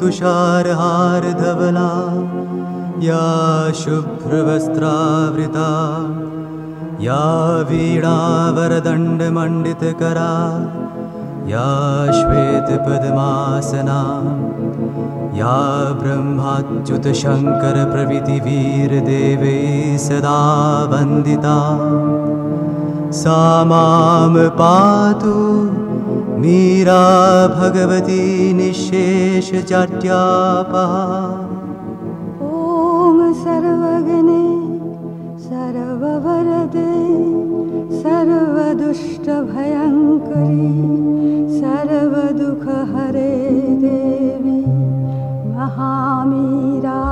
तुषारहार धवला या शुभ्रवस्त्रावृता या वीणावरदण्डमण्डितकरा या श्वेतपद्मासना या ब्रह्माच्युतशङ्करप्रभृतिवीरदेवै सदा वन्दिता सा मां पातु मीरा भगवती निःशेषजाड्यापहा। ॐ सर्वगणे सर्ववरदे सर्वदुष्टभयङ्करी सर्वदुःखहरे देवी महामीरा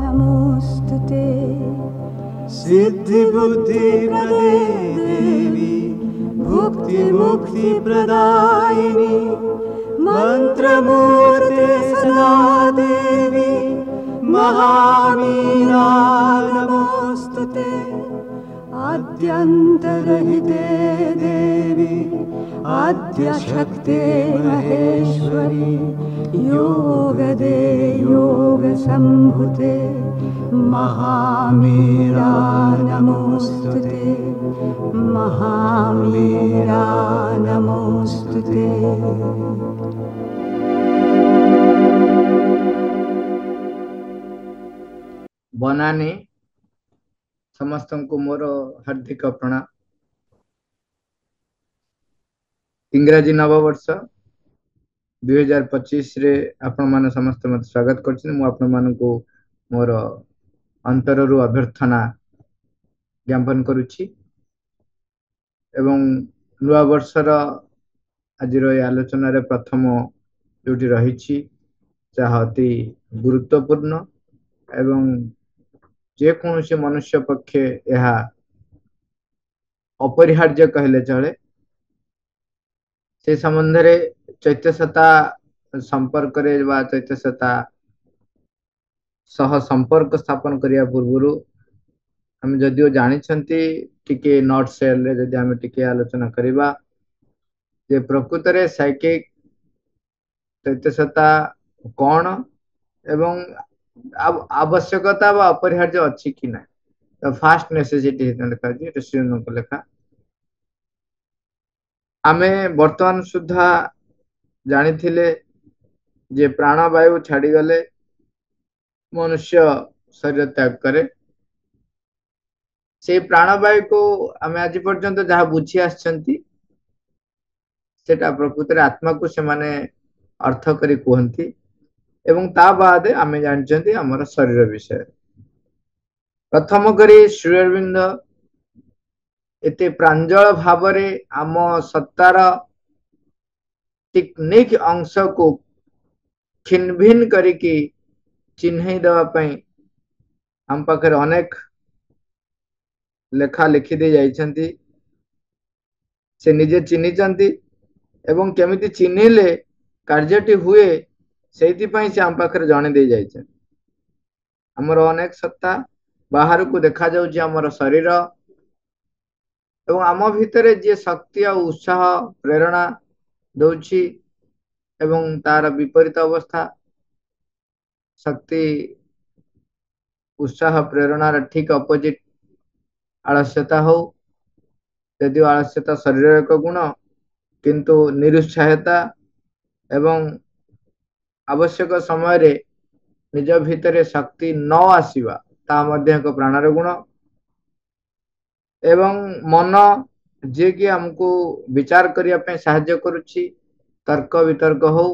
नमोऽस्तुते। सिद्धिबुद्धिप्रदे देवी भुक्तिमुक्तिप्रदायिनी मन्त्रमूर्ते सदा देवी महामीरा नमोऽस्तुते। आद्यन्तरहिते देवी आद्यशक्ते महेश्वरी योगदे योगसम्भुते महामीरा नमोऽस्तुते महामीरा नमोऽस्तुते। बनाने समस्त को मोर हार्दिक प्रणाम। इंग्राजी नववर्ष 2025 रे आपण माने समस्त मत स्वागत करछन। मु आपण मान को मोर अंतररु अभ्यर्थना ज्ञापन करुछि एवं नुआ वर्षर आजिर आलोचना रे प्रथम जोटी रहिछि जहा अति गुरुत्वपूर्ण एवं जे कौन से मनुष्य पक्षे यह अपरिहार्य कहले चले से संबंध रे चैत्यसता संपर्क रे बा चैत्यसता सह संपर्क स्थापन करिया पूर्वरु हम जदियो जानि छंती टिके नॉट सेल रे जदि हम टिके आलोचना करिबा जे प्रकृत रे साइकिक चैत्यसता कोन एवं आवश्यकता व अपरिहार्य अच्छी कि ना द फास्ट नेसेसिटी लिखा जी श्रीन को लेखा आमे वर्तमान सुधा जानी थिले जे प्राणवायु छाड़ी गले मनुष्य शरीर त्याग करे से प्राणवायु को आमे आज पर्यंत जहाँ बुझी आछंती सेटा प्रकृत रे आत्मा को से माने अर्थ करी कहंती एवं ता बाद आमे जानचंती हमर शरीर विषय। प्रथम करी श्री अरविंद एते प्रांजल भावरे आम सत्तार टेक्निक अंश को खिनभिन करिकी चिन्हई देवा पई हम पाखर अनेक लेखा लिखि दे जाइछंती से निजे चिन्ही चंती एवं केमिति चिन्हिले कार्यटी हुए सेति पई से हम पाखर जणे दे जाइछन। हमर अनेक सत्ता बाहर को देखा जाउची हमर शरीर एवं आम भितरे जे शक्ति और उत्साह प्रेरणा दउची एवं तार विपरीत अवस्था शक्ति उत्साह प्रेरणार ठीक अपोजिट आलस्यता हो। यदि आलस्यता शरीर एक गुण किंतु निरुत्साहता एवं आवश्यक समय रे निज भितरे शक्ति न आसीबा ता मध्य एक प्राणर गुण एवं मन जे कि हमको विचार करिया पे सहाय्य करूची तर्क वितर्क हो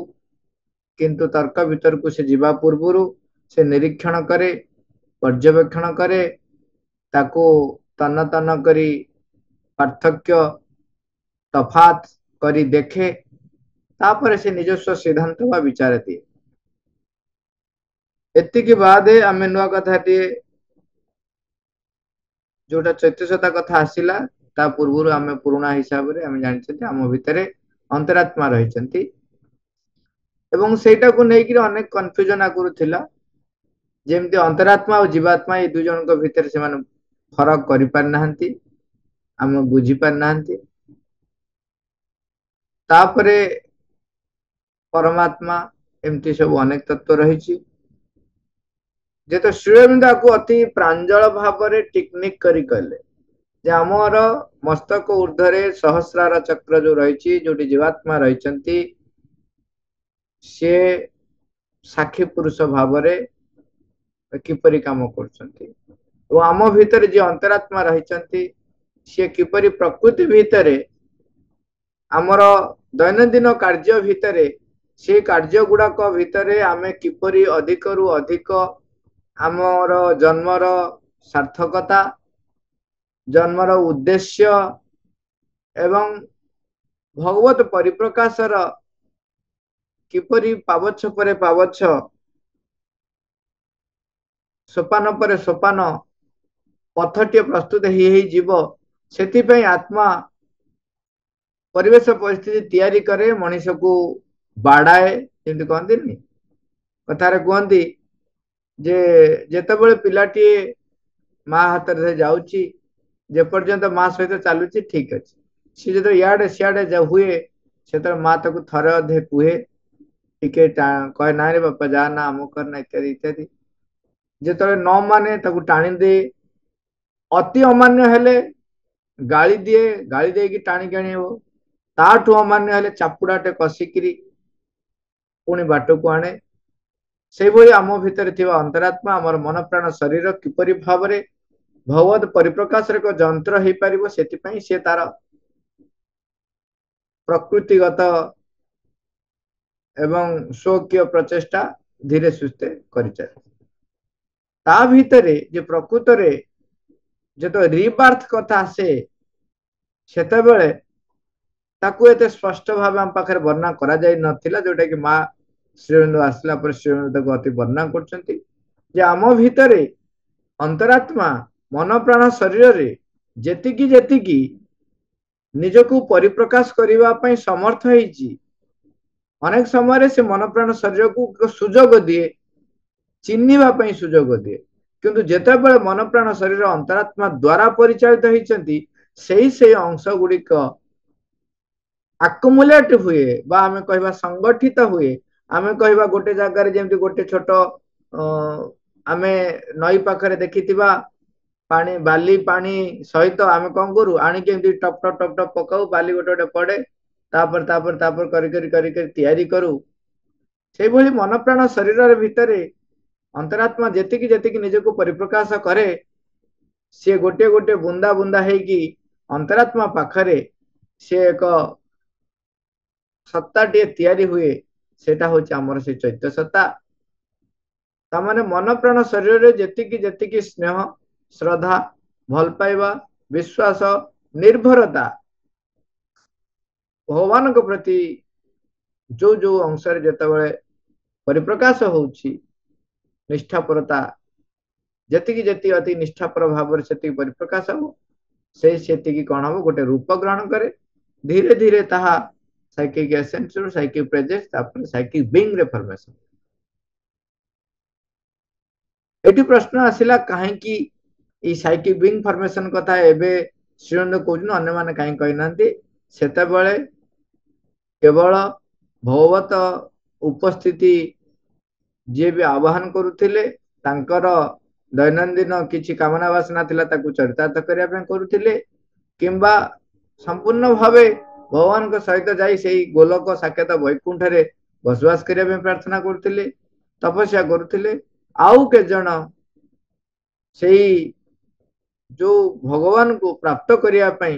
किंतु तर्क वितर्क से जीवा पूर्वरु से निरीक्षण करे पर्यवेक्षण करे ताको तन तन करी पार्थक्य तफात करी देखे तापर से निजस्व सिद्धांत वा विचार दिए। एतिकी बाद आमे नुआ कथा जोटा चैत्यसता कथा आसिला ता पूर्वरु आमे पुराना हिसाब रे आमे जानिछथि आम भितरे अंतरात्मा रहिछंती एवं सेटा को नै कि अनेक कंफ्यूजन आगुरु थिला जेमति अंतरात्मा और जीवात्मा ए दुई जन को भितर से माने फरक करि पार नाहंती आम बुझी पार नाहंती। तापरे परमात्मा एमती सब अनेक तत्व रही जेत श्रीअरविंद को अति प्रांजल भाव टेक्निक करी कहले जे आमर मस्तक ऊर्धरे सहस्रार चक्र जो रही जो जीवात्मा रही सी साक्षी पुरुष भाव किपरि काम कर आम भितर जी अंतरात्मा रही सी किपरि प्रकृति भितर आमर दैनंदिन कार्य भितर से कार्य गुड़ाक भितर आमे किपरि अधिक रु अधिक आमर जन्मर सार्थकता जन्मर उद्देश्य एवं भगवत परिप्रकाशर किपरि पावछ परे पावछ सोपान पर सोपान पथटी प्रस्तुत जीव से आत्मा परिवेश परिस्थिति तैयारी करे मनीष को बाड़ाए जमी कहती कथार कहती जे जेतेबेले पिलाटी माँ हाथ से जाऊँची जेपर्यंत माँ सहित चलुची ठीक अच्छे सी जो इे सियाड़े हुए से माँ ताको थरे अधे कहे टिके कहे ना रे बापा जा ना आम करना इत्यादि इत्यादि जो न माने ताको टाणी दे अति अमान्य हेले गाली दिए गाली देकी टाणी आनी ताठू अमान्य हेले चापुड़ाटे कसिकी पुणी बाट को आने से भाई आम भितर थिबा अंतरात्मा आमर मन प्राण शरीर किपरि भाव भगवत परिप्रकाश एक जंत्र हो पार से तार प्रकृतिगत एवं स्वकीय प्रचेष्टा धीरे सुस्थे कर प्रकृत जो रिबार्थ कथा आसे सेतेबेले ताकू एते स्पष्ट भाव आम पाखे वर्णना करा जाय नथिला जोटा कि माँ श्रीअरविंद आसला पर श्रीअरविंद अति वर्णना करछंती जे आम भितर अंतरात्मा मन प्राण शरीर रे जेतिकी जेतिकी निजको परिप्रकाश करने समर्थ होईची अनेक समय से मन प्राण शरीर को सुजोग दिए चिन्हवा सुजोग दिए किंतु जेतेबेले मन प्राण शरीर अंतरात्मा द्वारा परिचालित होती से अंश गुड़िक आकुमुलेट हुए बा आमे कहबा संगठित हुए आमे कहबा गोटे जगार जेमती गोटे छोट आमे नई पाखरे देखिथिबा पानी बाली पानी सहित आमे कौन करू आनी केमती टप टप टप टप पकाऊ बाली गोटे गोटे पड़े तापर तापर तापर करी तैयारी करू से भली मन प्राण शरीर भितर अंतरात्मा जेतिकी जेतिकी निजको परिप्रकाश करे सी गोटे गोटे बुंदा बुंदा हेकी अंतरात्मा पाखरे से एक सत्ता टे तैयारी हुए सेटा होची हमर से चैत्य सत्ता तामाने मन प्राण शरीर रे जेतिकी जेतिकी स्नेह श्रद्धा भल पाइबा विश्वास निर्भरता भगवान को प्रति जो जो अंश जेतेबेले परिप्रकाश होउची निष्ठापरता जेतिकी जेति अति निष्ठापर भाव से परिप्रकाश हो से कौन हम गोटे रूप ग्रहण करे धीरे धीरे ताहा साइकिक एसेंस साइकिक प्रेजेंस तापर साइकिक बीइंग रे फॉर्मेशन एटी प्रश्न आसिला काहे कि ई साइकिक बीइंग फॉर्मेशन कथा एबे श्रीअरविंद कहउन अन्य माने काहे कहि नांती सेता बेले केवल भगवत उपस्थिति जे भी आवाहन करुथिले तांकर दैनंदिन किछि कामना वासना थिला ताकू चरितार्थ करिया पे करुथिले किंबा संपूर्ण भावे भगवान को सहित जाई सेई गोलक साकेत वैकुंठ रे बसवास करिया पे प्रार्थना करुथिले तपस्या करुथिले आउ के जण सेई जो भगवान को प्राप्त करिया पई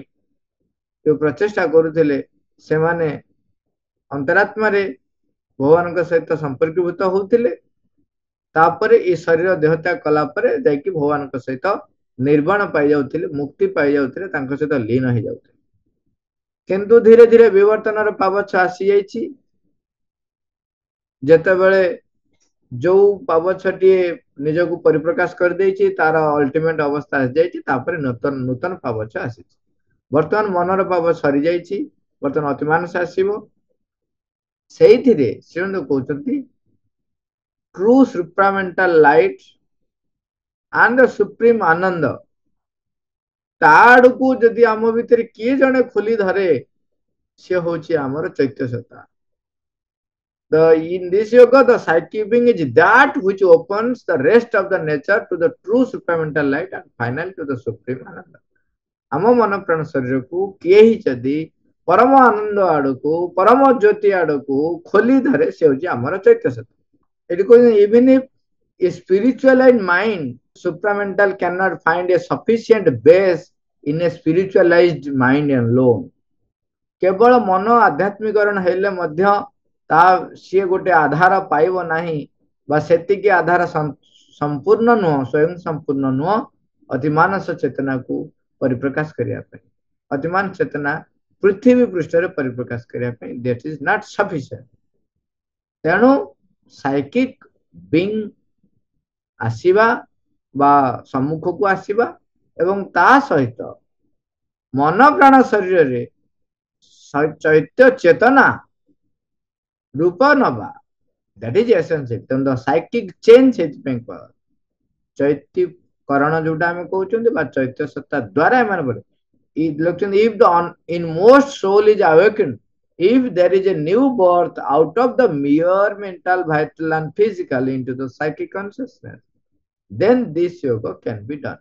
जो प्रचेष्टा करुथिले से माने अंतरात्मा रे भगवान के सहित संपर्कभूत होउथिले तापरे ए शरीर देहत्याग कला परे जाइकी भगवान के सहित निर्वाण पाई जाउथिले मुक्ति पाई जाउथिले तांको सहित लीन हो जाउथिले किंतु धीरे धीरे विवर्तन पावछ आसी जाइछि जेतेबेले जो पावछटी निजको परिप्रकाश कर देछि तार अल्टीमेट अवस्था आ जाइछि तापरे नूतन नूतन पावछ आसीछि वर्तमान मनर पावछ सरी जाइछि वर्तमान अतिमानस आसीबो सेइथिरे श्रीअरविंद कहउछंती true supramental light and the supreme ananda ताड़ को जदि आम भितर किए जने खोली धरे सी हूँ आमर चैत्य सत्ता In this yoga, the psychic being is that which opens the rest of the nature to the true supramental light and finally to the supreme ananda. ଆମ ମନ ପ୍ରାଣ ଶରୀରକୁ କିଏ ହିଁ ଯଦି ପରମ ଆନନ୍ଦ ଆଡକୁ ପରମ ଜ୍ୟୋତି ଆଡକୁ ଖୋଲି ଧରେ ସେ ହଉଛି ଆମର ଚୈତ୍ୟ ସତ୍ୟ। ଏଠି କହୁଛନ୍ତି even if a spiritualized mind supramental cannot find a sufficient base in a spiritualized mind alone। କେବଳ ମନ ଆଧ୍ୟାତ୍ମିକରଣ ହେଲେ ମଧ୍ୟ ତା ସିଏ ଗୋଟେ ଆଧାର ପାଇବ ନାହିଁ ବା ସେତିକି ଆଧାର ସମ୍ପୂର୍ଣ୍ଣ ନୁହଁ, ସ୍ୱୟଂ ସମ୍ପୂର୍ଣ୍ଣ ନୁହଁ ଅତିମାନସ ଚେତନାକୁ ପରିପ୍ରକାଶ କରିବା ପାଇଁ। ଅତିମାନ ଚେତନା ପୃଥିବୀ ପୃଷ୍ଠରେ ପରିପ୍ରକାଶ କରିବା ପାଇଁ that is not sufficient। ତେଣୁ ସାଇକିକ ବିଙ୍ଗ ଆସିବା ବା ସମ୍ମୁଖକୁ ଆସିବା ଏବଂ ତା ସହିତ ମନ ପ୍ରାଣ ଶରୀରରେ ଚୈତ୍ୟ ଚେତନା ରୂପ ନବା, that is essential। ତେଣୁ the psychic change ସେଥିପାଇଁ କୁହାଗଲା। ଚୈତ୍ୟକରଣ ଯୋଉଟା ଆମେ କହୁଛନ୍ତି ବା ଚୈତ୍ୟ ସତ୍ତା ଦ୍ୱାରା ଏମାନେ ବଢେ। if the inmost soul is awakened, if there is a new birth out of the mere mental, vital and physical into the psychic consciousness, then this yoga can be done,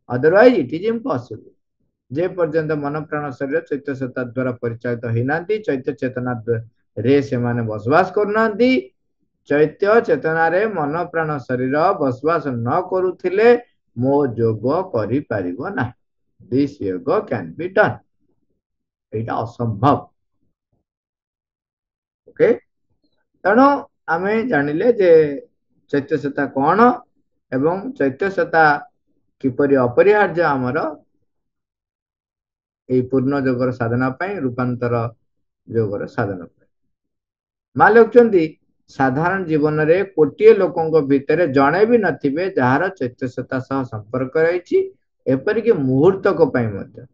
otherwise it is impossible। जे पर्यंत मन प्राण शरीर चैत्य सत्ता द्वारा परिचालित होना, चैत्य चेतना रे से माने बसवास करना, चैत्य चेतना रे मन प्राण शरीर बसवास न करुथिले मो योग करि परिबो ना। दिस योग कैन बी डन, एटा असंभव। ओके, तेणु आमे जानिले जे चैत्य सत्ता कौन एवं चैत्य सत्ता किपरि अपरिहार्य आमर ए पूर्ण योगर साधना पाई, रूपांतर योगर साधना पाई। मा लिखुचंदी साधारण जीवन रे कोटिए लोकंक भितर जणे भी नथिबे जहार चैत्य सत्ता सह संपर्क रहिछि, एपरिक मुहूर्तक पाई मध्य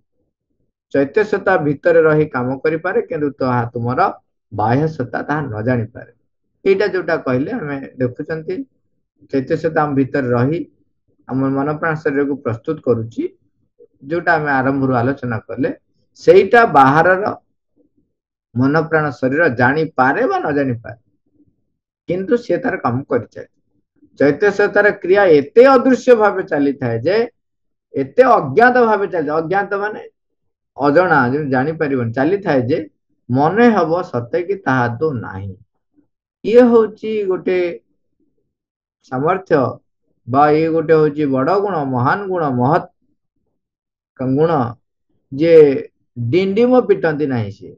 चैत्य सत्ता भितर रही काम करि पारे, किंतु ताहा तुमर बाह्य सत्ता ताहा न जानि पारे। एटा जोटा कहले हमें देखुचंती चैत्य सत्ता हम भितर रही हम मन प्राण शरीर को प्रस्तुत करूची, जोटा हमें आरंभ आलोचना कले सेटा बाहर मन प्राण शरीर जानी पारे बा न जानी पारे, किंतु से तार काम कर चैत्य सत्तार क्रिया एते अदृश्य भाव चली थाए जे एते अज्ञात भाव चली, अज्ञात माने अजणा जानी परिबन चली थाए जे मने हबो सत्य कि ताहा तो नाही। ये होची गोटे सामर्थ्य बा ये गोटे होची बड़ गुण, महान गुण, महत् गुण जे डिंडिम पिटंती नाही। से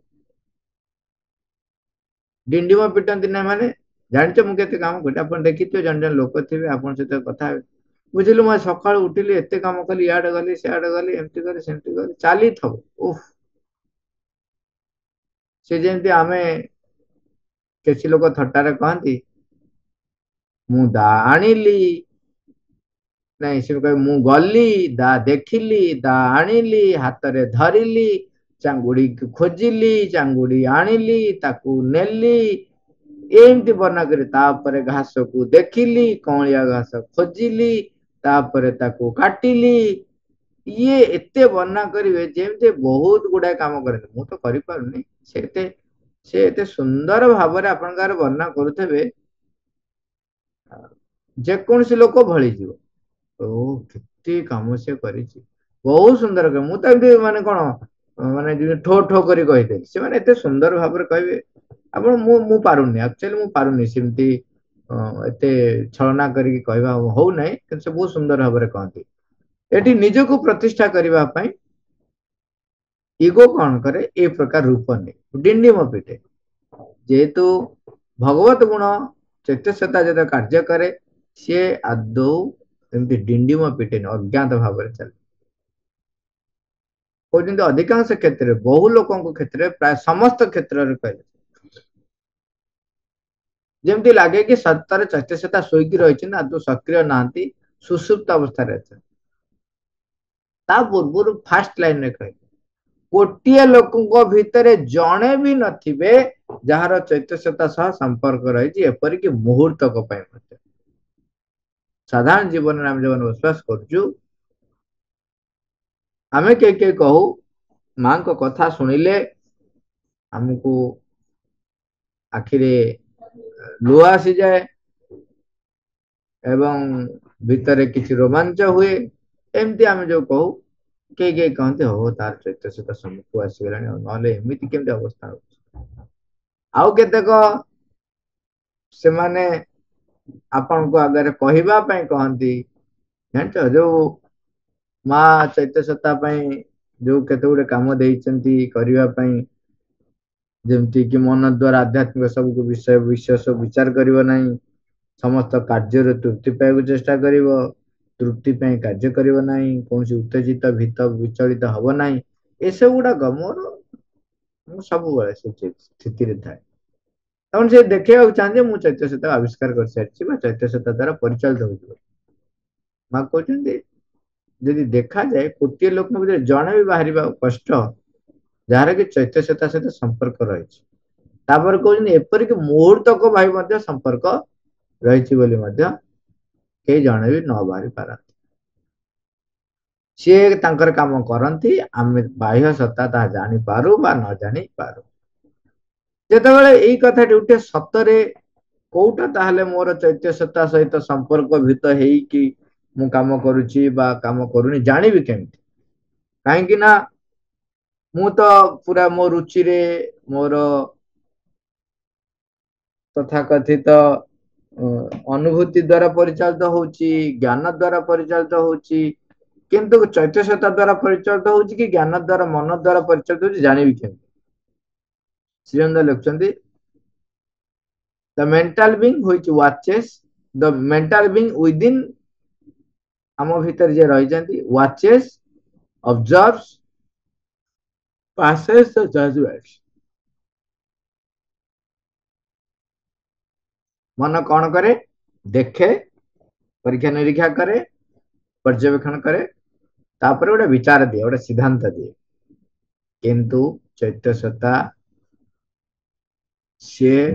डिंडिम पिटंती नाही माने जानछ मु केते काम करते अपन देखितो जन जन लोक थिबे अपन सहित कथा बुझिलु म सकाळ उठिली एते काम कली याड गली सियाड गली एमती करी सेमती करी चाली थब। उफ, से जेमती आमे केसी लोक थट्टारे कहंती मु दा आनिली नहीं, से कहे मु गली दा देखिली दा आनिली हाथ रे धरिली चांगुड़ी खोजिली चांगुड़ी आनिली ताकू नेली एमती बना करी तापरे घास को देखिली कौलिया घास खोजिली तापरे ताकू काटिली। ये एते बना करिवे जेमते बहुत गुडा काम करते, मु तो करि पारुनी। से एते सुंदर भाबरे आपनकार वर्णना करूथबे जे कोनसी लोक भଳି जीव ओ कितने काम से करी बहुत सुंदर कर मु तो माने कोन माने ठो ठो करी कहि से माने एते सुंदर भाबरे कहबे आपण मु पारुनी, एक्चुअली मु पारुनी सिमती एते छलना करी कहबा हो नै, कि से बहुत सुंदर भाबरे कहती। एटी निजको प्रतिष्ठा करबा पई ईगो कौन करे ए प्रकार रूप ने डिंडिम पिटे, जेहेतु भगवत गुण चैत्य सत्ता जब कार्य करे सी आदौ एमती डिंडिम पिटे अज्ञात भाव चले। अधिकांश क्षेत्र में बहु लोकों क्षेत्र में प्राय समस्त क्षेत्र में कह जमती लगे कि सत्तर चैत्य सत्ता शोक रही आदौ सक्रिय नहांती, सुसुप्त अवस्था पूर्व फास्ट लाइन में कह गोटे लोकों भितर जड़े भी नथिबे जार चैत्य सत्ता सह संपर्क रही एपरिक मुहूर्तक साधारण जीवन में आम जो विश्वास करुचु आमे के कहू मां को कथा सुनिले हमको आखिरे ଲୁହ ଆସିଯାଏ ଏବଂ ଭିତରେ କିଛି ରୋମାଞ୍ଚ ହୁଏ। ଏମିତି ଆମେ ଯୋଉ କହୁ, କେହି କେହି କହନ୍ତି ହଉ ତାର ଚୈତ୍ୟ ସତା ସମ୍ମୁଖକୁ ଆସିଗଲାଣି, ନହେଲେ ଏମିତି କେମିତି ଅବସ୍ଥା ହଉଛି। ଆଉ କେତେକ ସେମାନେ ଆପଣଙ୍କ ଆଗରେ କହିବା ପାଇଁ କହନ୍ତି, ଜାଣିଛ ଯୋଉ ମା ଚୈତ୍ୟ ସତା ପାଇଁ ଯୋଉ କେତେ ଗୁଡେ କାମ ଦେଇଛନ୍ତି କରିବା ପାଇଁ, ଯେମିତି କି ମନ ଦ୍ଵାରା ଆଧ୍ୟାତ୍ମିକ ସବୁକୁ ବିଷୟ ବିଶେଷ ବିଚାର କରିବ ନାହିଁ, ସମସ୍ତ କାର୍ଯ୍ୟରେ ତୃପ୍ତି ପାଇବାକୁ ଚେଷ୍ଟା କରିବ, ତୃପ୍ତି ପାଇଁ କାର୍ଯ୍ୟ କରିବ ନାହିଁ, କୌଣସି ଉତ୍ତେଜିତ ଭୀତ ବିଚଳିତ ହବ ନାହିଁ। ଏସବୁ ଗୁଡାକ ମୁଁ ସବୁବେଳେ ସେ ସ୍ଥିତିରେ ଥାଏ। ତେଣୁ ସେ ଦେଖେଇବାକୁ ଚାହାନ୍ତି ମୁଁ ଚୈତ୍ୟ ସତା ଆବିଷ୍କାର କରିସାରିଛି ବା ଚୈତ୍ୟ ସତା ଦ୍ଵାରା ପରିଚାଳିତ ହଉଛି। ମା କହୁଛନ୍ତି ଯଦି ଦେଖାଯାଏ କୋଟିଏ ଲୋକଙ୍କ ଭିତରେ ଜଣେ ବି ବାହାରିବା କଷ୍ଟ, ଯାହାର କି ଚୈତ୍ୟ ସତା ସହିତ ସମ୍ପର୍କ ରହିଛି। ତାପରେ କହୁଛନ୍ତି ଏପରିକି ମୁହୂର୍ତ୍ତକ ଭାଇ ମଧ୍ୟ ସମ୍ପର୍କ ରହିଛି ବୋଲି ମଧ୍ୟ କେହି ଜଣେ ବି ନ ବାହାରି ପାରନ୍ତି। ସିଏ ତାଙ୍କର କାମ କରନ୍ତି, ଆମେ ବାହ୍ୟ ସତ୍ତା ତାହା ଜାଣିପାରୁ ବା ନ ଜାଣିପାରୁ। ଯେତେବେଳେ ଏଇ କଥାଟି ଉଠେ ସତରେ କୋଉଟା ତାହେଲେ ମୋର ଚୈତ୍ୟ ସତ୍ତା ସହିତ ସମ୍ପର୍କ ଭିତ ହେଇକି ମୁଁ କାମ କରୁଛି ବା କାମ କରୁନି ଜାଣିବି କେମିତି? କାହିଁକି ନା ମୁଁ ତ ପୁରା ମୋ ରୁଚିରେ ମୋର ତଥାକଥିତ ଅନୁଭୂତି ଦ୍ଵାରା ପରିଚାଳିତ ହଉଛି, ଜ୍ଞାନ ଦ୍ଵାରା ପରିଚାଳିତ ହଉଛି, କିନ୍ତୁ ଚୈତ୍ୟ ସତ୍ତା ଦ୍ଵାରା ପରିଚାଳିତ ହଉଛି କି ଜ୍ଞାନ ଦ୍ଵାରା ମନ ଦ୍ଵାରା ପରିଚାଳିତ ହଉଛି ଜାଣିବି କେମିତି? ଶ୍ରୀଅନ୍ଦ ଲେଖୁଛନ୍ତି the mental being which watches, the mental being within ଆମ ଭିତରେ ଯିଏ ରହିଛନ୍ତି, watches, observes, passes the judgments। ମନ କଣ କରେ? ଦେଖେ, ପରୀକ୍ଷା ନିରୀକ୍ଷା କରେ, ପର୍ଯ୍ୟବେକ୍ଷଣ କରେ, ତାପରେ ଗୋଟେ ବିଚାର ଦିଏ, ଗୋଟେ ସିଦ୍ଧାନ୍ତ ଦିଏ। କିନ୍ତୁ ଚୈତ୍ୟ ସତ୍ତା ସିଏ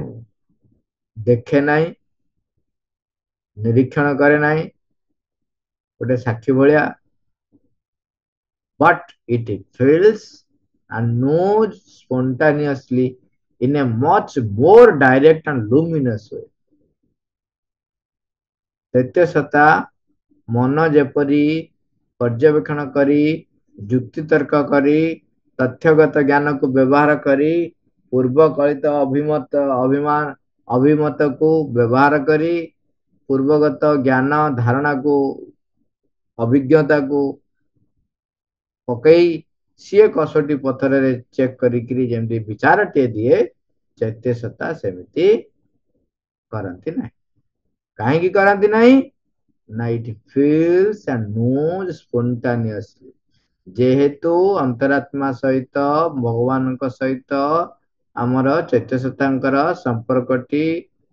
ଦେଖେ ନାହିଁ, ନିରୀକ୍ଷଣ କରେ ନାହିଁ, ଗୋଟେ ସାକ୍ଷୀ ଭଳିଆ, but it feels and knows spontaneously in a much more direct and luminous way। ଚୈତ୍ୟ ସତ୍ତା ମନ ଯେପରି ପର୍ଯ୍ୟବେକ୍ଷଣ କରି, ଯୁକ୍ତିତର୍କ କରି, ତଥ୍ୟଗତ ଜ୍ଞାନକୁ ବ୍ୟବହାର କରି, ପୂର୍ବ କଳିତ ଅଭିମତକୁ ବ୍ୟବହାର କରି, ପୂର୍ବଗତ ଜ୍ଞାନ ଧାରଣାକୁ ଅଭିଜ୍ଞତାକୁ ପକେଇ ସିଏ କଷଟି ପଥରରେ ଚେକ୍ କରିକିରି ଯେମିତି ବିଚାରଟିଏ ଦିଏ, ଚୈତ୍ୟ ସତ୍ତା ସେମିତି କରନ୍ତି ନାହିଁ। କାହିଁକି କରନ୍ତି ନାହିଁ? ନା ଇଟ୍ ଫିଲ୍ସ ଆଣ୍ଡ ନୋଜ୍ ସ୍ପୋଣ୍ଟାନିୟସଲି। ଯେହେତୁ ଅନ୍ତରାତ୍ମା ସହିତ ଭଗବାନଙ୍କ ସହିତ ଆମର ଚୈତ୍ୟ ସତ୍ତାଙ୍କର ସମ୍ପର୍କଟି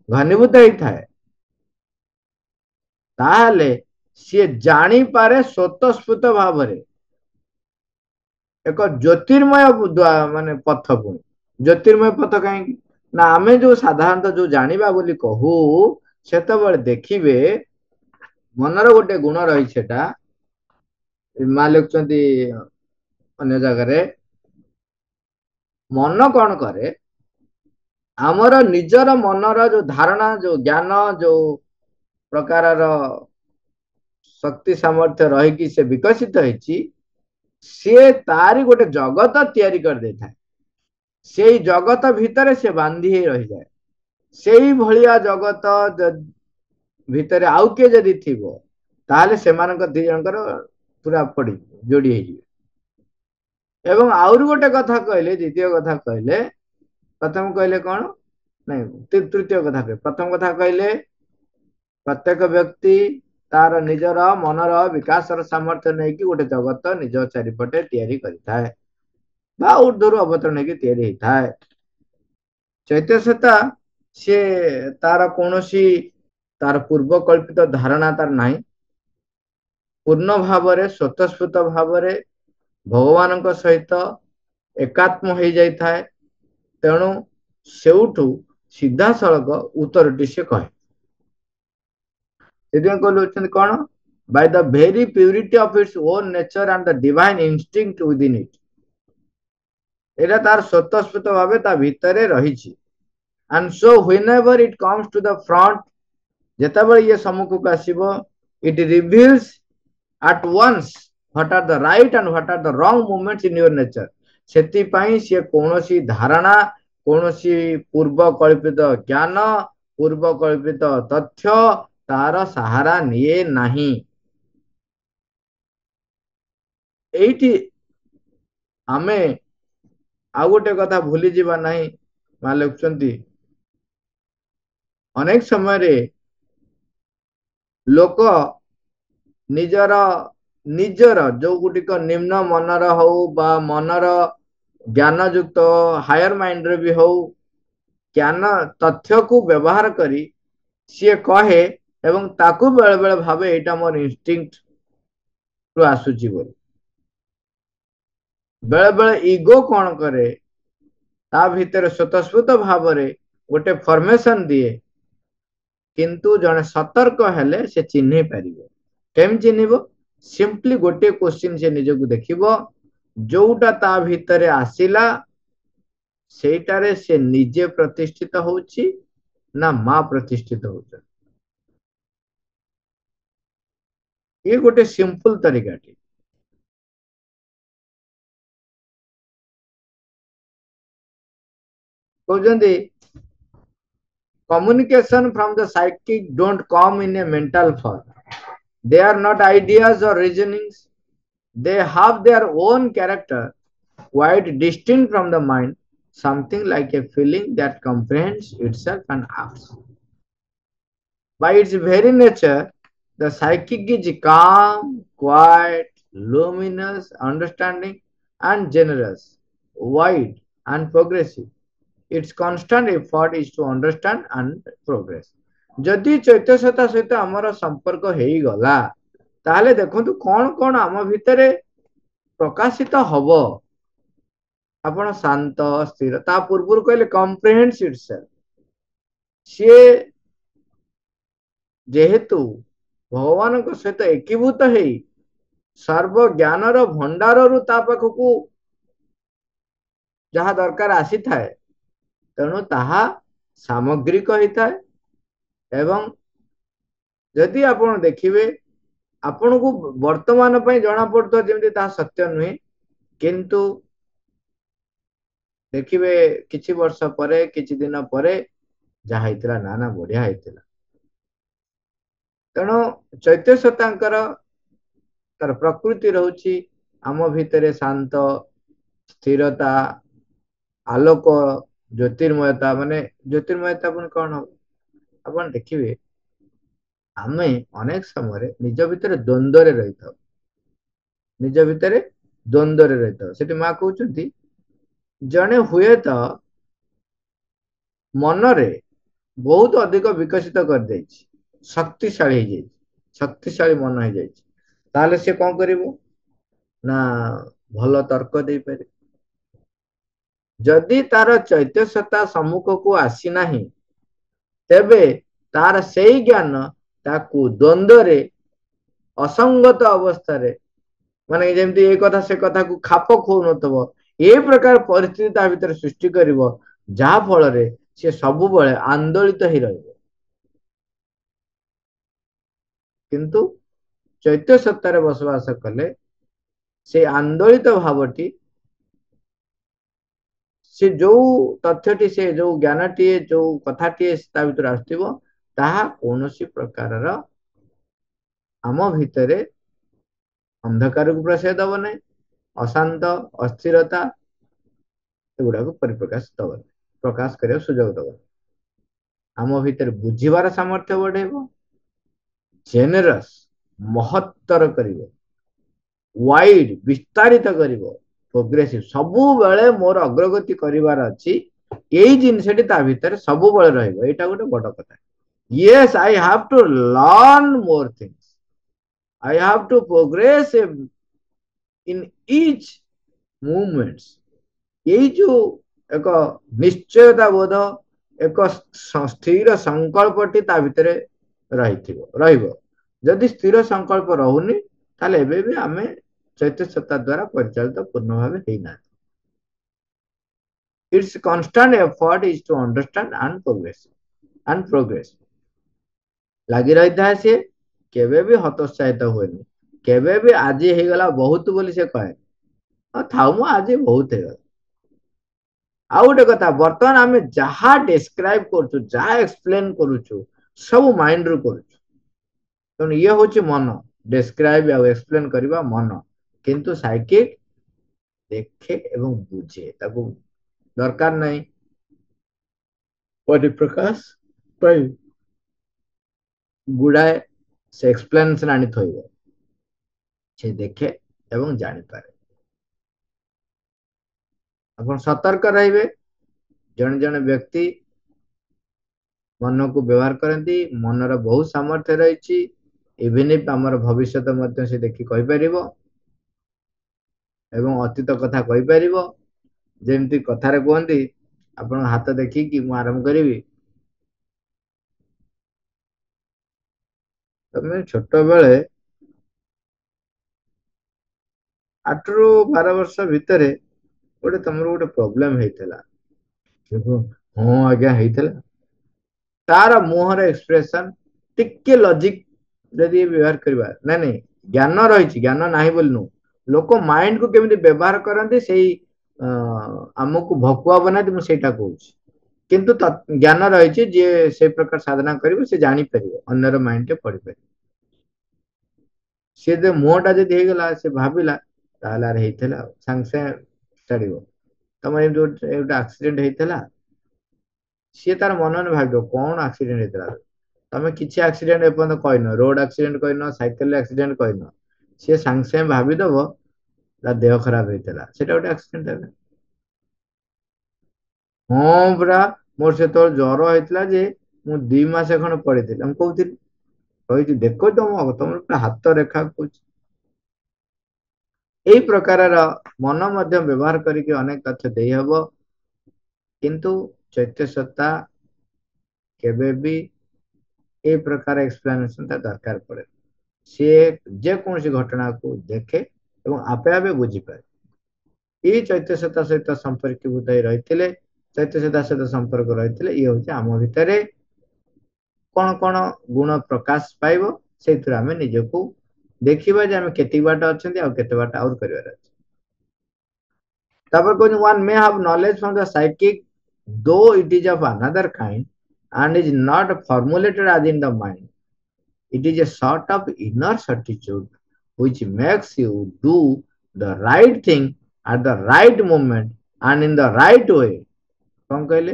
ଘନୀଭୂତ ହେଇଥାଏ, ତାହେଲେ ସିଏ ଜାଣିପାରେ ସ୍ୱତଃସ୍ଫୂର୍ତ୍ତ ଭାବରେ ଏକ ଜ୍ୟୋତିର୍ମୟ ମାନେ ପଥ। ପୁଣି ଜ୍ୟୋତିର୍ମୟ ପଥ କାହିଁକି ନା ଆମେ ଯୋଉ ସାଧାରଣତଃ ଯୋଉ ଜାଣିବା ବୋଲି କହୁ, ସେତେବେଳେ ଦେଖିବେ ମନର ଗୋଟେ ଗୁଣ ରହିଛି, ସେଟା ମା ଲେଖୁଛନ୍ତି ଅନ୍ୟ ଜାଗାରେ, ମନ କଣ କରେ? ଆମର ନିଜର ମନର ଯୋଉ ଧାରଣା, ଯୋଉ ଜ୍ଞାନ, ଯୋଉ ପ୍ରକାରର ଶକ୍ତି ସାମର୍ଥ୍ୟ ରହିକି ସେ ବିକଶିତ ହେଇଛି, ସିଏ ତାରି ଗୋଟେ ଜଗତ ତିଆରି କରିଦେଇଥାଏ। ସେଇ ଜଗତ ଭିତରେ ସେ ବାନ୍ଧି ହେଇ ରହିଯାଏ। ସେଇ ଭଳିଆ ଜଗତ ଭିତରେ ଆଉ କିଏ ଯଦି ଥିବ, ତାହେଲେ ସେମାନଙ୍କ ଦି ଜଣଙ୍କର ପୁରା ପଡି ଯୋଡି ହେଇଯିବେ। ଏବଂ ଆହୁରି ଗୋଟେ କଥା କହିଲେ, ଦ୍ୱିତୀୟ କଥା କହିଲେ, ପ୍ରଥମ କହିଲେ କଣ? ନାଇଁ, ତୃତୀୟ କଥା କହିଲେ, ପ୍ରଥମ କଥା କହିଲେ ପ୍ରତ୍ୟେକ ବ୍ୟକ୍ତି ତାର ନିଜର ମନର ବିକାଶର ସାମର୍ଥ୍ୟ ନେଇକି ଗୋଟେ ଜଗତ ନିଜ ଚାରିପଟେ ତିଆରି କରିଥାଏ ବା ଉର୍ଦ୍ଧ୍ୱରୁ ଅବତରଣ ହେଇକି ତିଆରି ହେଇଥାଏ। ଚୈତ୍ୟ ସତ୍ତା ସିଏ ତାର କୌଣସି ତାର ପୂର୍ବ କଳ୍ପିତ ଧାରଣା ତାର ନାହିଁ, ପୂର୍ଣ୍ଣ ଭାବରେ ସ୍ୱତଃସ୍ଫୂର୍ତ୍ତ ଭାବରେ ଭଗବାନଙ୍କ ସହିତ ଏକାତ୍ମ ହେଇଯାଇଥାଏ। ତେଣୁ ସେଉଠୁ ସିଧାସଳଖ ଉତ୍ତରଟି ସେ କହେ। ସେଥିପାଇଁ କହିଲେ କଣ? By the very purity of its own nature and the divine instinct within it। ଏଇଟା ତାର ସ୍ୱତଃସ୍ଫୂର୍ତ୍ତ ଭାବେ ତା ଭିତରେ ରହିଛି। and so whenever it comes to the front, ଯେତେବେଳେ ଇଏ ସମ୍ମୁଖକୁ ଆସିବ, it reveals at once what are the right and what are the wrong movements in your nature. ସେଥିପାଇଁ ସିଏ କୌଣସି ଧାରଣା, କୌଣସି ପୂର୍ବ କଳ୍ପିତ ଜ୍ଞାନ, ପୂର୍ବ କଳ୍ପିତ ତଥ୍ୟ ତାର ସାହାରା ନିଏ ନାହିଁ। ଏଇଠି ଆମେ ଆଉ ଗୋଟେ କଥା ଭୁଲି ଯିବା ନାହିଁ। ମା ଲେଖୁଛନ୍ତି ଅନେକ ସମୟରେ ଲୋକ ନିଜର ଯୋଉ ଗୁଡିକ ନିମ୍ନ ମନର ହଉ ବା ମନର ଜ୍ଞାନ ଯୁକ୍ତ ହାୟର ମାଇଣ୍ଡରେ ବି ହଉ, ଜ୍ଞାନ ତଥ୍ୟକୁ ବ୍ୟବହାର କରି ସିଏ କହେ ଏବଂ ତାକୁ ବେଳେ ବେଳେ ଭାବେ ଏଇଟା ମୋର ଇନଷ୍ଟିଙ୍କ୍ଟ ରୁ ଆସୁଛି ବୋଲି। ବେଳେ ବେଳେ ଇଗୋ କଣ କରେ, ତା ଭିତରେ ସ୍ୱତଃସ୍ଫୂର୍ତ୍ତ ଭାବରେ ଗୋଟେ ଫର୍ମେସନ ଦିଏ, କିନ୍ତୁ ଜଣେ ସତର୍କ ହେଲେ ସେ ଚିହ୍ନି ପାରିବ। କେମିତି ଚିହ୍ନିବ? ସିମ୍ପଲି ଗୋଟିଏ କ୍ୱେଶ୍ଚିନ୍ ସେ ନିଜକୁ ଦେଖିବ, ଯୋଉଟା ତା ଭିତରେ ଆସିଲା ସେଇଟାରେ ସେ ନିଜେ ପ୍ରତିଷ୍ଠିତ ହଉଛି ନା ମା ପ୍ରତିଷ୍ଠିତ ହଉଛନ୍ତି। ये गोटे सिंपल तरीका टी। कहते communication from the psychic don't come in a mental form. They are not ideas or reasonings. They have their own character, quite distinct from the mind, something like a feeling that comprehends itself and acts. By its very nature, the psychic is calm, quiet, luminous, understanding, and generous, wide, and progressive. Its constant effort is to understand and progress. जदि चैतन्यता सहित आमर संपर्क हेई गला ताहले देखंतु कोन कोन आम भितरे प्रकाशित हबो। आपण शांत स्थिर ता पूर्वरु कहले कॉम्प्रिहेंड्स इटसेल्फ। से जेहेतु भगवान सहित एकीभूत हेई सर्व ज्ञानर भंडाररु ता पाखकु जहा दरकार आसी थाए, तेणु ताहा सामग्रिक होता है। एवं यदि आपण देखिबे आपण को वर्तमान पई जणा पड़तो जेमति ता सत्य नुहे, किंतु देखिबे किछि वर्ष परे किछि दिन परे जहा हितला नाना बढ़िया हितला। तेणु चैत्य सतांकर तार प्रकृति रहउची आम भितरे शांत स्थिरता आलोक ज्योतिर्मयता। माने ज्योतिर्मयता पुन कौन हो अपन देखिए आमे अनेक समय निज भितर द्वंद्व रे रही था, निज भितर द्वंद्व रे रही था। सेठी मां कहउछंती जने हुए तो मन रे बहुत अधिक विकसित कर देछि, शक्तिशाली हो जाइछि, शक्तिशाली मन हो जाइछि, ताले से कौन करिवो ना भल तर्क दे पारे। जदि तार चैत्य सत्ता सम्मुख को आसी नाही तेबे तार सेई ज्ञान ताकू द्वंद्व रे असंगत अवस्था रे माने जेमति ए कथा से कथा को खाप खो नथबो ए प्रकार परिस्थिति ता भीतर सृष्टि करिवो, जहा फल रे से सबु बळे आंदोलित ही रहइबो। किंतु चैत्य सत्ता रे बसवास कले से आंदोलित भावटी से जो तथ्यटी से जो ज्ञानटी जो कथाटी ता भीतर आस्तिबो ताहा कोनोसी प्रकारर आम भितरे अंधकार को प्रशय दब नहीं, अशांत अस्थिरता एगुड़ा को परिप्रकाश दब, प्रकाश कर सुजोग दब। आम भितर बुझीबार सामर्थ्य बढ़ेबो, जेनेरस महत्तर करिवो, वाइड विस्तारित करिवो, प्रोग्रेसिव सबु बेले मोर अग्रगति करिवार अछि एई जिनसटी ता भीतर सबु बेले रहइबो। एटा गोटे बड़ कथा। Yes I have to learn more things, I have to progress in each movements। यही जो एक निश्चयता बोध एक स्थिर संकल्पटी ता भितरे रहिबो। जदि स्थिर संकल्प रहुनी ताले एबे भी आमे चैत्य सत्ता द्वारा परिचालित पूर्ण भाव हेना। Its constant effort is to understand and progress. ଲାଗି ରହିଥାଏ ସିଏ, କେବେ ବି ହତୋତ୍ସାହିତ ହୁଏନି, କେବେ ବି ଆଜି ହେଇଗଲା ବହୁତ ବୋଲି ସେ କହେ, ଥାଉ ମୁଁ ଆଜି ବହୁତ ହେଇଗଲା। ଆଉ ଗୋଟେ କଥା, ବର୍ତ୍ତମାନ ଆମେ ଯାହା ଡେସ୍କ୍ରାଇବ କରୁଛୁ, ଯାହା ଏକ୍ସପ୍ଲେନ କରୁଛୁ, ସବୁ ମାଇଣ୍ଡ ରୁ କରୁଛୁ। ତେଣୁ ଇଏ ହଉଛି ମନ, ଡେସ୍କ୍ରାଇବ ଆଉ ଏକ୍ସପ୍ଲେନ କରିବା ମନ, କିନ୍ତୁ ସାଇକିକ ଦେଖେ ଏବଂ ବୁଝେ, ତାକୁ ଦରକାର ନାହିଁ ପରିପ୍ରକାଶ ପାଇଁ ଗୁଡାଏ ସେ ଏକ୍ସପ୍ଲେନେସନ ଆଣି ଥୋଇବ, ସେ ଦେଖେ ଏବଂ ଜାଣିପାରେ। ଆପଣ ସତର୍କ ରହିବେ। ଜଣେ ଜଣେ ବ୍ୟକ୍ତି ମନକୁ ବ୍ୟବହାର କରନ୍ତି, ମନର ବହୁତ ସାମର୍ଥ୍ୟ ରହିଛି, ଇଭିନ୍ ଇଫ୍ ଆମର ଭବିଷ୍ୟତ ମଧ୍ୟ ସେ ଦେଖି କହିପାରିବ ଏବଂ ଅତୀତ କଥା କହିପାରିବ। ଯେମିତି କଥାରେ କୁହନ୍ତି, ଆପଣଙ୍କ ହାତ ଦେଖିକି ମୁଁ ଆରମ୍ଭ କରିବି, ତମେ ଛୋଟବେଳେ 8 ରୁ 12 ବର୍ଷ ଭିତରେ ଗୋଟେ ତମର ଗୋଟେ ପ୍ରୋବ୍ଲେମ ହେଇଥିଲା, ହଁ ଆଜ୍ଞା ହେଇଥିଲା, ତାର ମୁହଁର ଏକ୍ସପ୍ରେସନ ଟିକେ ଲଜିକ ଯଦି ବ୍ୟବହାର କରିବା, ନାଇଁ ନାଇଁ ଜ୍ଞାନ ରହିଛି, ଜ୍ଞାନ ନାହିଁ ବୋଲି ନୁହଁ, ଲୋକ ମାଇଣ୍ଡ କୁ କେମିତି ବ୍ୟବହାର କରନ୍ତି ସେଇ ଆମକୁ ଭକୁଆ ବନାନ୍ତି, ମୁଁ ସେଇଟା କହୁଛି। କିନ୍ତୁ ଜ୍ଞାନ ରହିଛି, ଯିଏ ସେଇ ପ୍ରକାର ସାଧନା କରିବ ସେ ଜାଣିପାରିବ, ଅନ୍ୟର ମାଇଣ୍ଡରେ ପଢିପାରିବ। ସିଏ ଯେ ମୁହଁଟା ଯଦି ହେଇଗଲା, ସେ ଭାବିଲା ତାହେଲେ ଆରେ ହେଇଥିଲା, ସାଙ୍ଗେ ସାଙ୍ଗେ ଛାଡିବ। ତମର ଏମିତି ଗୋଟେ ଆକ୍ସିଡେଣ୍ଟ ହେଇଥିଲା, ସିଏ ତାର ମନେ ମନେ ଭାବିବ କଣ ଆକ୍ସିଡେଣ୍ଟ ହେଇଥିଲା। ତମେ କିଛି ଆକ୍ସିଡେଣ୍ଟ ଏପର୍ଯ୍ୟନ୍ତ କହିନ, ରୋଡ ଆକ୍ସିଡେଣ୍ଟ କହିନ, ସାଇକେଲ ଆକ୍ସିଡେଣ୍ଟ କହିନ, ସିଏ ସାଙ୍ଗେ ସାଙ୍ଗେ ଭାବିଦବ ତା ଦେହ ଖରାପ ହେଇଥିଲା, ସେଟା ଗୋଟେ ଆକ୍ସିଡେଣ୍ଟ ହେଲା। ହଁ ପୁରା, ମୋର ସେତେବେଳେ ଜ୍ୱର ହେଇଥିଲା ଯେ ମୁଁ 2 ମାସ ଖଣ୍ଡେ ପଡିଥିଲି, ମୁଁ କହୁଥିଲି କହିଛି ଦେଖ ତମର ହାତ ରେଖା କହୁଛି। ଏଇ ପ୍ରକାରର ମନ ମଧ୍ୟ ବ୍ୟବହାର କରିକି ଅନେକ ତଥ୍ୟ ଦେଇହବ, କିନ୍ତୁ ଚୈତ୍ୟ ସତ୍ତା କେବେ ବି এই ପ୍ରକାର ଏକ୍ସପ୍ଲାନେସନ ତା ଦରକାର ପଡେ। ସିଏ ଯେକୌଣସି ଘଟଣାକୁ ଦେଖେ ଏବଂ ଆପେ ଆପେ ବୁଝିପାରେ। ଏଇ ଚୈତ୍ୟ ସତ୍ତା ସହିତ ସମ୍ପର୍କୀଭୂତ ହେଇ ରହିଥିଲେ, ଚୈତ୍ୟ ସତ୍ତା ସହିତ ସମ୍ପର୍କ ରହିଥିଲେ, ଇଏ ହଉଛି ଆମ ଭିତରେ କଣ କଣ ଗୁଣ ପ୍ରକାଶ ପାଇବ, ସେଇଥିରୁ ଆମେ ନିଜକୁ ଦେଖିବା ଯେ ଆମେ କେତେ ବାଟ ଅଛନ୍ତି ଆଉ କେତେ ବାଟ ଆହୁରି କରିବାର ଅଛି। ତାପରେ କହୁଛନ୍ତି one may have knowledge from the psychic though it is of another kind and is not formulated as in the mind. It is a sort of inner certitude which makes you do the right thing at the right moment and in the right way. कौन कहले?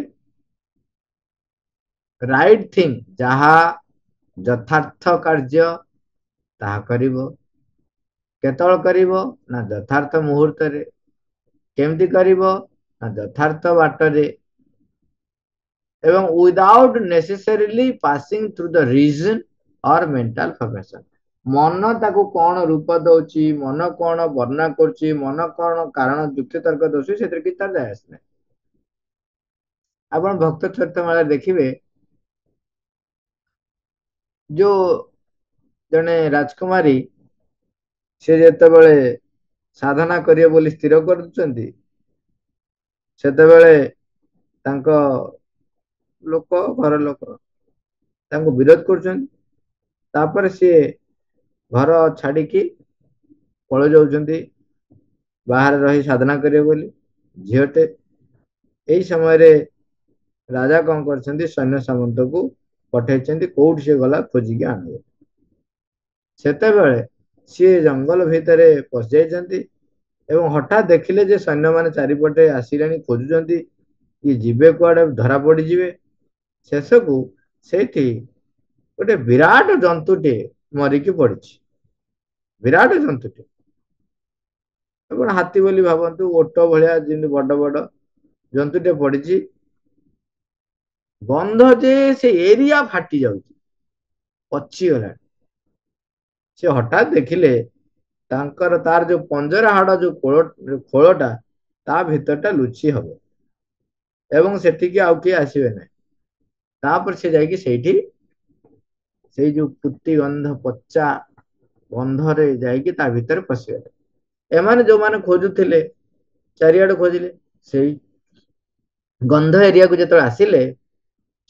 Right thing, जहा ଯଥାର୍ଥ କାର୍ଯ୍ୟ ତାହା କରିବ। କେତେବେଳେ କରିବ ନା ଯଥାର୍ଥ ମୁହୂର୍ତ୍ତରେ। କେମିତି କରିବ ନା ଯଥାର୍ଥ ବାଟରେ ଏବଂ without necessarily passing through the reason or mental formation. ମନ ତାକୁ କଣ ରୂପ ଦଉଛି, ମନ କଣ ବର୍ଣ୍ଣନା କରୁଛି, ମନ କଣ କାରଣ ଯୁକ୍ତି ତର୍କ ଦଉଛି, ସେଥିରେ କିଛି ତାର ଯାଏ ଆସେ ନାହିଁ। ଆପଣ ଭକ୍ତ ଚରିତମାଳାରେ ଦେଖିବେ, ଯୋଉ ଜଣେ ରାଜକୁମାରୀ ସେ ଯେତେବେଳେ ସାଧନା କରିବେ ବୋଲି ସ୍ଥିର କରୁଛନ୍ତି, ସେତେବେଳେ ତାଙ୍କ ଲୋକ, ଘର ଲୋକ ତାଙ୍କୁ ବିରୋଧ କରୁଛନ୍ତି। ତାପରେ ସିଏ ଘର ଛାଡିକି ପଳେଇ ଯାଉଛନ୍ତି ବାହାରେ ରହି ସାଧନା କରିବେ ବୋଲି। ଝିଅଟେ ଏଇ ସମୟରେ ରାଜା କଣ କରିଛନ୍ତି, ସୈନ୍ୟ ସାମନ୍ତକୁ ପଠେଇଛନ୍ତି, କୋଉଠି ସେ ଗଲା ଖୋଜିକି ଆଣିବ। ସେତେବେଳେ ସିଏ ଜଙ୍ଗଲ ଭିତରେ ପଶି ଯାଇଛନ୍ତି ଏବଂ ହଠାତ୍ ଦେଖିଲେ ଯେ ସୈନ୍ୟମାନେ ଚାରିପଟେ ଆସିଲେଣି, ଖୋଜୁଛନ୍ତି, ଇଏ ଯିବେ କୁଆଡେ, ଧରା ପଡିଯିବେ। ଶେଷକୁ ସେଇଠି ଗୋଟେ ବିରାଟ ଜନ୍ତୁଟେ ମରିକି ପଡିଛି, ବିରାଟ ଜନ୍ତୁଟେ। ଆପଣ ହାତୀ ବୋଲି ଭାବନ୍ତୁ, ଓଟ ଭଳିଆ ଯେମିତି ବଡ ବଡ ଜନ୍ତୁଟେ ପଡିଛି। ଗନ୍ଧ ଯେ ସେ ଏରିଆ ଫାଟି ଯାଉଛି, ପଚିଗଲାଣି। ସେ ହଠାତ୍ ଦେଖିଲେ ତାର ଯୋଉ ପଞ୍ଜରା ହାଡ, ଯୋଉ ଖୋଳଟା ତା ଭିତରଟା ଲୁଚି ହବ ଏବଂ ସେଠିକି ଆଉ କିଏ ଆସିବେ ନାହିଁ। ତାପରେ ସେ ଯାଇକି ସେଇଠି ସେଇ ଯୋଉ ପୁତି ଗନ୍ଧ, ପଚା ଗନ୍ଧରେ ଯାଇକି ତା ଭିତରେ ପଶିଗଲେ। ଏମାନେ ଯୋଉମାନେ ଖୋଜୁଥିଲେ ଚାରିଆଡେ ଖୋଜିଲେ, ସେଇ गंध एरिया को जो आसिले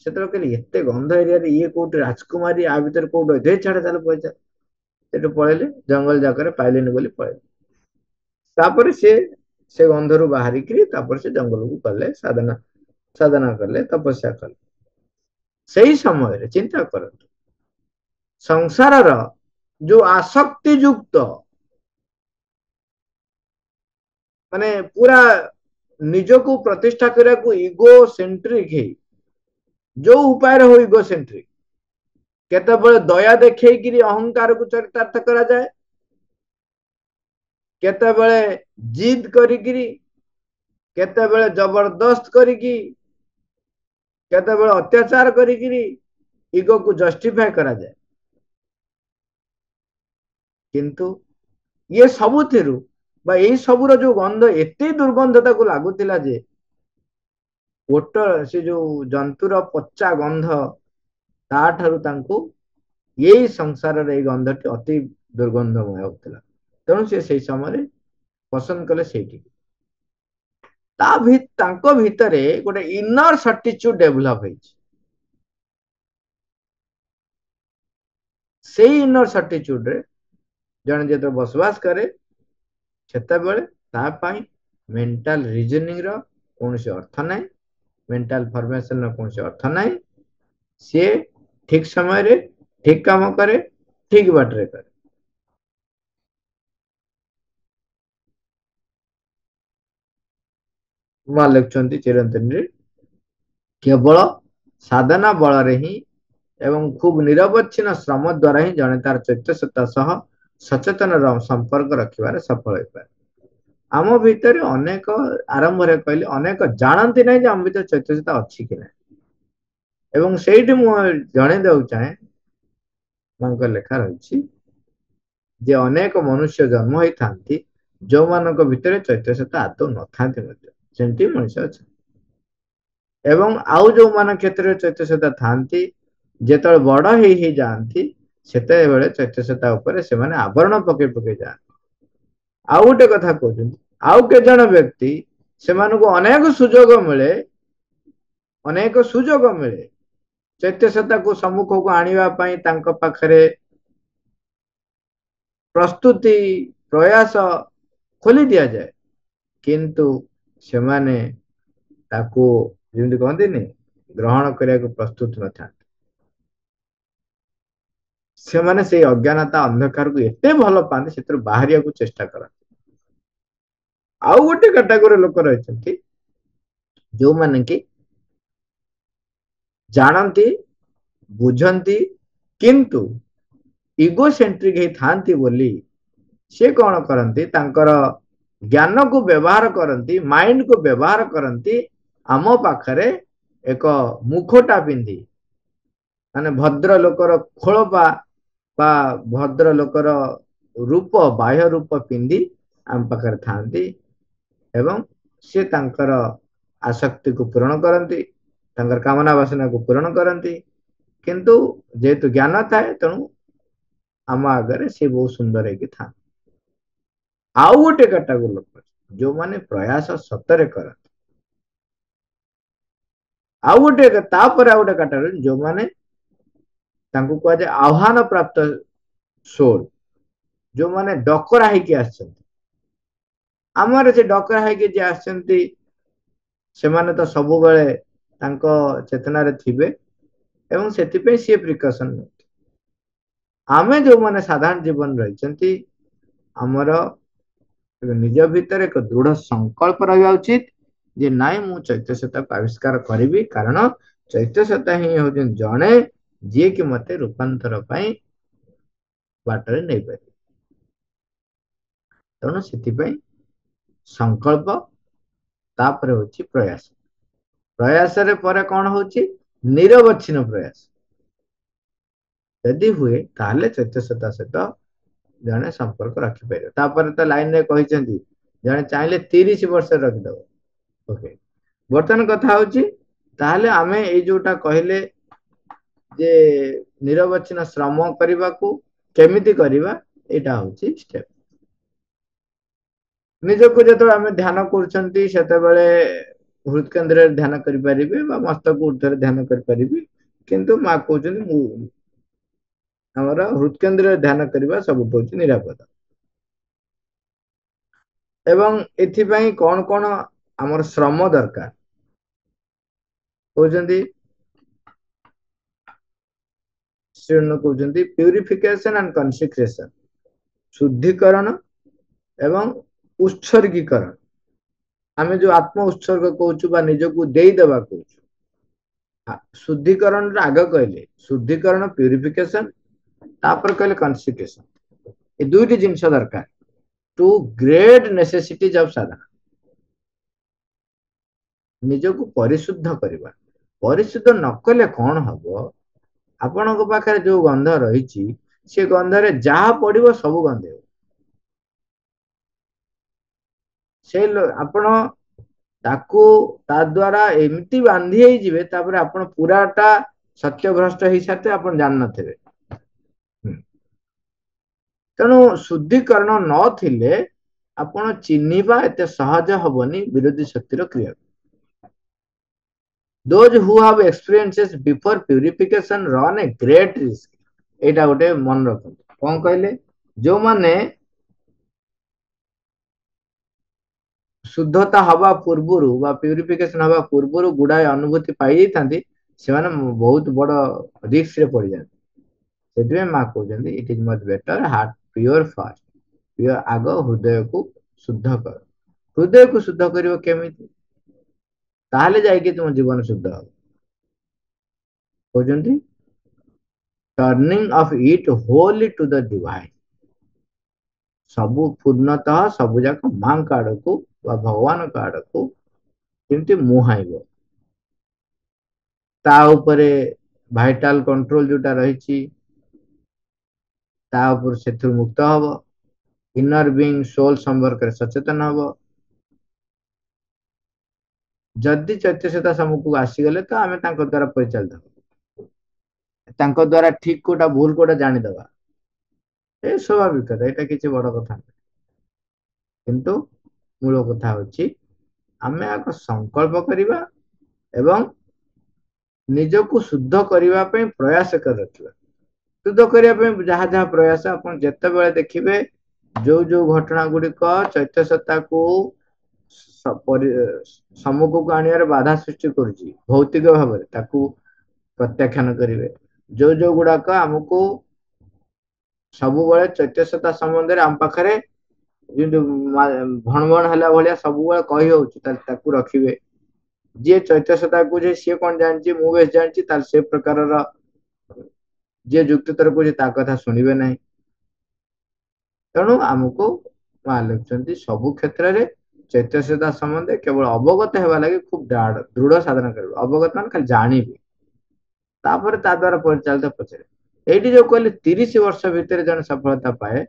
से कहले एत गंध एरिया ये कौट राजकुमारी आ भर कौट दे छाड़ चल पैसा से पलैले जंगल जाकर पाइलेनि बोली पलैले तापर से गंधरू बाहरिक से जंगल को गले साधना साधना कले तपस्या कले सही समय चिंता कर संसार जो आसक्ति युक्त माने पूरा निजको प्रतिष्ठा करा को इगो सेंट्रिक है जो उपाय हो इगो सेंट्रिक केतबेले दया देखैकिरी अहंकार को चरितार्थ करा जाए केतबेले जिद करिकिरी केतबेले जबरदस्त करिकी केतबेले अत्याचार करिकिरी इगो को जस्टिफाई करा जाए किंतु ये सबुथिरु बा यही सबुर जो गंध एते दुर्गंधता को लागुतिला जे ओट से जो जंतुर पच्चा गंध ताठारु तांको यही संसार रे गंधटी अति दुर्गंधमय होता तेणु से समय पसंद कले सेठी तांको भितरे गोटे इनर सर्टिट्यूड डेभलप होइछि से इनर सर्टिट्यूड रे जन जे बसवास करे सेते बेले ता पई मेंटल रीजनिंग रो कोनसे अर्थ नै मेंटल फॉर्मेशन रो कोनसे अर्थ नै से ठीक समय रे ठीक काम करे ठीक बाटरे करे मां लिखुचंती चिरंतन रे केवल साधना बल रे ही एवं खूब निरवच्छिन्न श्रम द्वारा ही जने तार चैतन्यता सह सचेतन संपर्क रखिबारे सफल होई पारे आम भीतर अनेक आरंभ रे कहली अनेक जानती नहीं जे हम भीतर चैतन्यता अछि कि नहीं एवं सेठी मु जणे देउ चाहे मांक लेखा रही जे अनेक मनुष्य जन्म होई थांती जो मानक भीतर चैतन्यता आदौ न थांती मध्ये सेंटी मनुष्य अछि एवं आउ जो मान क्षेत्र चैतन्यता थांती जेतल बड़ ही जानती सेते बेले चैतन्यता ऊपर से माने आवरण पके पके जान आउ गोटे कथा कहउछन आउ के जण व्यक्ति से मानको अनेक सुजोग मिले चैतन्यता को सम्मुख को आनिबा पई तांको पाखरे प्रस्तुति प्रयास खोली दिया जाए किंतु से माने ताको जेमति कहते नहीं ग्रहण करिया को प्रस्तुत न था से माने से अज्ञानता अंधकार को एते भल पाते से बाहरिया को चेष्टा कर आउ गोटे कैटेगरी लोक रही जो माने कि जानती बुझंती किंतु इगो सेंट्रिक ही थांती बोली से कौन करती तांकर ज्ञान को व्यवहार करती माइंड को व्यवहार करती आम पाखरे एक मुखटा पिंधि माने भद्र लोकर खोलपा बा भद्र लोकर रूप बाह्य रूप पिंधि आम पाखरे थांती एवं से तांकर आसक्ति को पूरण करती तांकर कामना वासना को पूरण करती किंतु जेतु ज्ञान थाए तेणु आम आगे से बहुत सुंदर है था आउ गोटे कैटेगरी लोक जो माने प्रयास सतरे कर आउ गोटे तापर आउ गोटे कैटेगरी जो माने तांको कह जाए आह्वान प्राप्त सोल जो माने डकरा होगी आमर से डकरा होगी आसचंती से माने तो सब बेले तांको चेतना रे थिबे एवं सेति सी प्रिकॉशन आमे जो माने साधारण जीवन रही आमर निज भीतर एक दृढ़ संकल्प रहा उचित जे नाई मु चैतन्यता को आविष्कार करी कारण चैतन्यता ही हूँ जड़े जी कि मते रूपांतर बाटर नहीं पारे तेणु से संकल्प तापर होची प्रयास प्रयास रे परे कौन होची निरवच्छिन्न प्रयास यदि हुए ताले चैतन्यता सहित जड़े संपर्क रखिपारे तापर तो लाइन रे कहिसेंती जड़े चाहिले 30 वर्ष रखिदब ओके बर्तमान कथा होची ताले आमे ए जोटा कहले जे निरवच्छिन्न श्रम करबा को केमिति करबा एटा होची स्टेप निजको जतो आमे ध्यान करछंती सेते बेले ହୃଦକେନ୍ଦ୍ରରେ ଧ୍ୟାନ କରିପାରିବେ ବା ମସ୍ତକ ଊର୍ଦ୍ଧ୍ୱରେ ଧ୍ୟାନ କରିପାରିବେ, କିନ୍ତୁ ମା କହୁଛନ୍ତି ମୁଁ ଆମର ହୃଦକେନ୍ଦ୍ରରେ ଧ୍ୟାନ କରିବା ସବୁଠୁ ହଉଛି ନିରାପଦ। ଏବଂ ଏଥିପାଇଁ କଣ କଣ ଆମର ଶ୍ରମ ଦରକାର କହୁଛନ୍ତି, ଶ୍ରୀନ କହୁଛନ୍ତି ପ୍ୟୁରିଫିକେସନ ଆଣ୍ଡ କନସିକ୍ରେସନ, ଶୁଦ୍ଧିକରଣ ଏବଂ ଉତ୍ସର୍ଗୀକରଣ। ଆମେ ଯୋଉ ଆତ୍ମ ଉତ୍ସର୍ଗ କହୁଛୁ ବା ନିଜକୁ ଦେଇଦେବା କହୁଛୁ, ଶୁଦ୍ଧିକରଣ ଆଗ କହିଲେ ଶୁଦ୍ଧିକରଣ ପ୍ୟୁରିଫିକେସନ, ତାପରେ କହିଲେ କନସିକ୍ରେସନ। ଏ ଦୁଇଟି ଜିନିଷ ଦରକାର, ଟୁ ଗ୍ରେଟ୍ ନେସେସିଟିଜ ଅଫ ସାଧନା। ନିଜକୁ ପରିଶୁଦ୍ଧ କରିବା, ପରିଶୁଦ୍ଧ ନ କଲେ କଣ ହବ, ଆପଣଙ୍କ ପାଖରେ ଯୋଉ ଗନ୍ଧ ରହିଛି ସେ ଗନ୍ଧରେ ଯାହା ପଡିବ ସବୁ ଗନ୍ଧେଇବ। ସେ ଆପଣ ତାକୁ ତା ଦ୍ଵାରା ଏମିତି ବାନ୍ଧି ହେଇଯିବେ, ତାପରେ ଆପଣ ପୁରାଟା ସତ୍ୟଭ୍ରଷ୍ଟ ହେଇସାରିଥିବେ, ଆପଣ ଜାଣିନଥିବେ। ତେଣୁ ଶୁଦ୍ଧିକରଣ ନଥିଲେ ଆପଣ ଚିହ୍ନିବା ଏତେ ସହଜ ହବନି ବିରୋଧୀ ଶକ୍ତିର କ୍ରିୟା। Those who have experiences before purification run a great risk। ଏଇଟା ଗୋଟେ ମନେ ରଖନ୍ତୁ। କଣ କହିଲେ, ଯୋଉମାନେ ଶୁଦ୍ଧତା ହବା ପୂର୍ବରୁ ବା ପ୍ୟୁରିଫିକେସନ ହବା ପୂର୍ବରୁ ଗୁଡାଏ ଅନୁଭୂତି ପାଇଯାଇଥାନ୍ତି, ସେମାନେ ବହୁତ ବଡ ରିସ୍କ ରେ ପଡିଯାନ୍ତି। ସେଥିପାଇଁ ମା କହୁଛନ୍ତି it is much better heart pure first. Pure ଆଗ ହୃଦୟକୁ ଶୁଦ୍ଧ କର। ହୃଦୟକୁ ଶୁଦ୍ଧ କରିବ କେମିତି, ତାହେଲେ ଯାଇକି ତୁମ ଜୀବନ ଶୁଦ୍ଧ ହବ। କହୁଛନ୍ତି turning of it wholly to the divine. ସବୁ ପୂର୍ଣ୍ଣତଃ ସବୁ ଯାକ ମାଙ୍କ ଆଡକୁ ବା ଭଗବାନଙ୍କ ଆଡକୁ କେମିତି ମୁହାଁଇବ। ତା ଉପରେ ଭାଇଟାଲ କଣ୍ଟ୍ରୋଲ ଯୋଉଟା ରହିଛି ତା ଉପରେ ସେଥିରୁ ମୁକ୍ତ ହବ। ଇନର ବିଙ୍ଗ ସୋଲ ସମ୍ପର୍କରେ ସଚେତନ ହବ। ଯଦି ଚୈତ୍ୟସତା ସମ୍ମୁଖକୁ ଆସିଗଲେ ତ ଆମେ ତାଙ୍କ ଦ୍ୱାରା ପରିଚାଳିତ ହବ, ତାଙ୍କ ଦ୍ୱାରା ଠିକ କୋଉଟା ଭୁଲ କୋଉଟା ଜାଣିଦବା, ଏ ସ୍ୱାଭାବିକ କଥା, ଏଇଟା କିଛି ବଡ କଥା ନୁହେଁ। କିନ୍ତୁ ମୂଳ କଥା ହଉଛି ଆମେ ଆଗ ସଂକଳ୍ପ କରିବା ଏବଂ ନିଜକୁ ଶୁଦ୍ଧ କରିବା ପାଇଁ ପ୍ରୟାସ କରି ରଖିବା। ଶୁଦ୍ଧ କରିବା ପାଇଁ ଯାହା ଯାହା ପ୍ରୟାସ, ଆପଣ ଯେତେବେଳେ ଦେଖିବେ ଯୋଉ ଯୋଉ ଘଟଣା ଗୁଡିକ ଚୈତ୍ୟସତ୍ତାକୁ ସମ୍ମୁଖକୁ ଆଣିବାରେ ବାଧା ସୃଷ୍ଟି କରୁଛି ଭୌତିକ ଭାବରେ, ତାକୁ ପ୍ରତ୍ୟାଖ୍ୟାନ କରିବେ। ଯୋଉ ଯୋଉ ଗୁଡାକ ଆମକୁ ସବୁବେଳେ ଚୈତ୍ୟସତ୍ତା ସମ୍ବନ୍ଧରେ ଆମ ପାଖରେ ଯେମିତି ଭଣ ଭଣ ହେଲା ଭଳିଆ ସବୁବେଳେ କହି ହଉଛି, ତାହେଲେ ତାକୁ ରଖିବେ। ଯିଏ ଚୈତ୍ୟସତ୍ତାକୁ ଯେ ସିଏ କଣ ଜାଣିଛି ମୁଁ ବେଶ ଜାଣିଛି, ତାହେଲେ ସେ ପ୍ରକାରର ଯିଏ ଯୁକ୍ତିତର କହୁଛି ତା କଥା ଶୁଣିବେ ନାହିଁ। ତେଣୁ ଆମକୁ ମା ଲେଖୁଛନ୍ତି ସବୁ କ୍ଷେତ୍ରରେ ଚୈତ୍ୟସତ୍ତା ସମ୍ବନ୍ଧରେ କେବଳ ଅବଗତ ହେବା ଲାଗି ଖୁବ ଦୃଢ ସାଧନା କରିବେ। ଅବଗତ ମାନେ ଖାଲି ଜାଣିବେ, ତାପରେ ତା ଦ୍ୱାରା ପରିଚାଳିତ ପଛରେ। ଏଇଠି ଯୋଉ କହିଲେ 30 ବର୍ଷ ଭିତରେ ଜଣେ ସଫଳତା ପାଏ,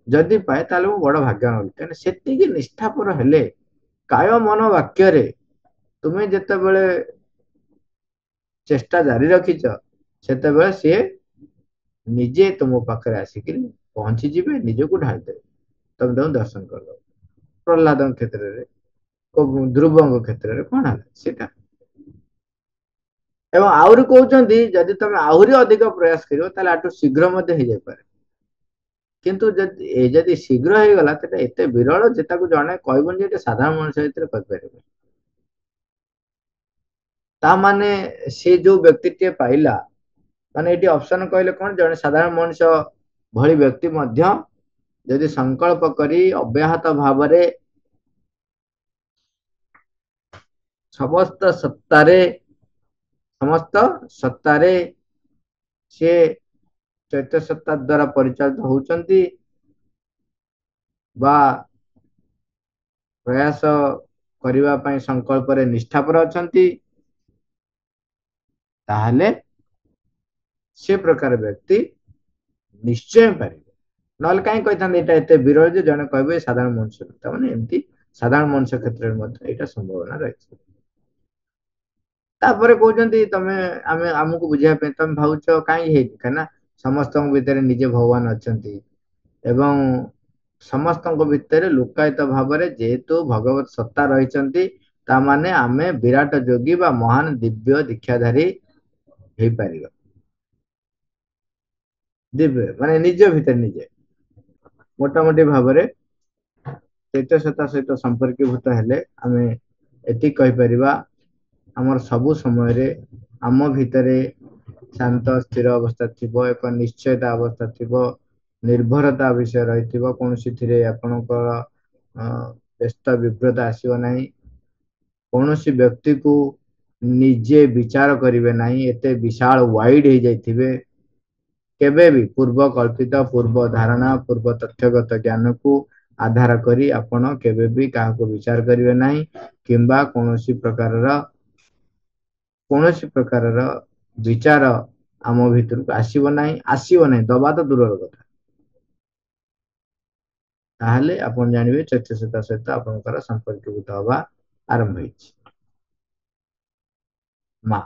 ଯଦି ପାଏ ତାହେଲେ ମୁଁ ବଡ ଭାଗ୍ୟବାନ ବୋଲି। କାହିଁକି ସେତିକି ନିଷ୍ଠାପର ହେଲେ କାୟ ମନ ବାକ୍ୟରେ ତୁମେ ଯେତେବେଳେ ଚେଷ୍ଟା ଜାରି ରଖିଛ, ସେତେବେଳେ ସିଏ ନିଜେ ତୁମ ପାଖରେ ଆସିକି ପହଞ୍ଚିଯିବେ, ନିଜକୁ ଢାଳିଦେବେ, ତମେ ତାଙ୍କୁ ଦର୍ଶନ କରିଦବ। ପ୍ରହ୍ଲାଦଙ୍କ କ୍ଷେତ୍ରରେ, ଧ୍ରୁବଙ୍କ କ୍ଷେତ୍ରରେ କଣ ହେଲା ସେଟା। ଏବଂ ଆହୁରି କହୁଛନ୍ତି ଯଦି ତମେ ଆହୁରି ଅଧିକ ପ୍ରୟାସ କରିବ ତାହେଲେ ଆଠୁ ଶୀଘ୍ର ମଧ୍ୟ ହେଇଯାଇପାରେ। କିନ୍ତୁ ଯଦି ଶୀଘ୍ର ହେଇଗଲା ସେଟା ଏତେ ବିରଳ ଯେ ତାକୁ ଜଣେ କହିବନି ଯେ ସାଧାରଣ ମଣିଷ ଭିତରେ କରିପାରିବେ। ତା ମାନେ ସେ ଯୋଉ ବ୍ୟକ୍ତିଟିଏ ପାଇଲା, ମାନେ ଏଠି ଅପସନ କହିଲେ କଣ, ଜଣେ ସାଧାରଣ ମଣିଷ ଭଳି ବ୍ୟକ୍ତି ମଧ୍ୟ ଯଦି ସଂକଳ୍ପ କରି ଅବ୍ୟାହତ ଭାବରେ ସମସ୍ତ ସତ୍ତାରେ ସେ ଚୈତ୍ୟ ସତ୍ତା ଦ୍ୱାରା ପରିଚାଳିତ ହଉଛନ୍ତି ବା ପ୍ରୟାସ କରିବା ପାଇଁ ସଂକଳ୍ପରେ ନିଷ୍ଠାପର ଅଛନ୍ତି, ତାହେଲେ ସେ ପ୍ରକାର ବ୍ୟକ୍ତି ନିଶ୍ଚୟ ପାରିବେ। ନହେଲେ କାହିଁ କହିଥାନ୍ତି ଏଇଟା ଏତେ ବିରଳ ଯେ ଜଣେ କହିବେ ସାଧାରଣ ମଣିଷ। ତାମାନେ ଏମିତି ସାଧାରଣ ମଣିଷ କ୍ଷେତ୍ରରେ ମଧ୍ୟ ଏଇଟା ସମ୍ଭାବନା ରହିଛି। ତାପରେ କହୁଛନ୍ତି ଆମକୁ ବୁଝିବା ପାଇଁ ତମେ ଭାବୁଛ କାହିଁକି ହେଇନି, କାହିଁକିନା ସମସ୍ତଙ୍କ ଭିତରେ ନିଜେ ଭଗବାନ ଅଛନ୍ତି ଏବଂ ସମସ୍ତଙ୍କ ଭିତରେ ଲୁକାୟିତ ଭାବରେ ଯେହେତୁ ଭଗବତ ସତ୍ତା ରହିଛନ୍ତି, ता माने आमे विराट जोगी बा महान दिव्य दीक्षाधारी हे पारिबा। दिव्य माने निज भितर निजे मोटामोटी भाବରେ चैत्य सत्ता सहित संपर्कीभूत हेले आमे एति कहि परिबा हमर सबु समय रे आम भितरे शांत स्थिर अवस्था थिबो एक निश्चयता अवस्था थिबो निर्भरता विषय रहिथिबो कोनोसी थिरे आपणकर व्यस्त विव्रत आसीबो नाही कोनोसी व्यक्ति को निजे विचार करिवे नाही एते विशाल वाइड हे जाइथिबे केबे भी पूर्व कल्पित पूर्व धारणा पूर्व तथ्यगत ज्ञान को आधार करी आपण केबे भी काहा को विचार करिवे नाही किंबा कोनोसी प्रकारर विचार आम भितर को आसीबो नाही दबा तो दूर कथा ताहले आपण जानिबे चैत्यसत्ता सहित आपनकर संपर्कीभूत हवा आरंभ होइछि। मा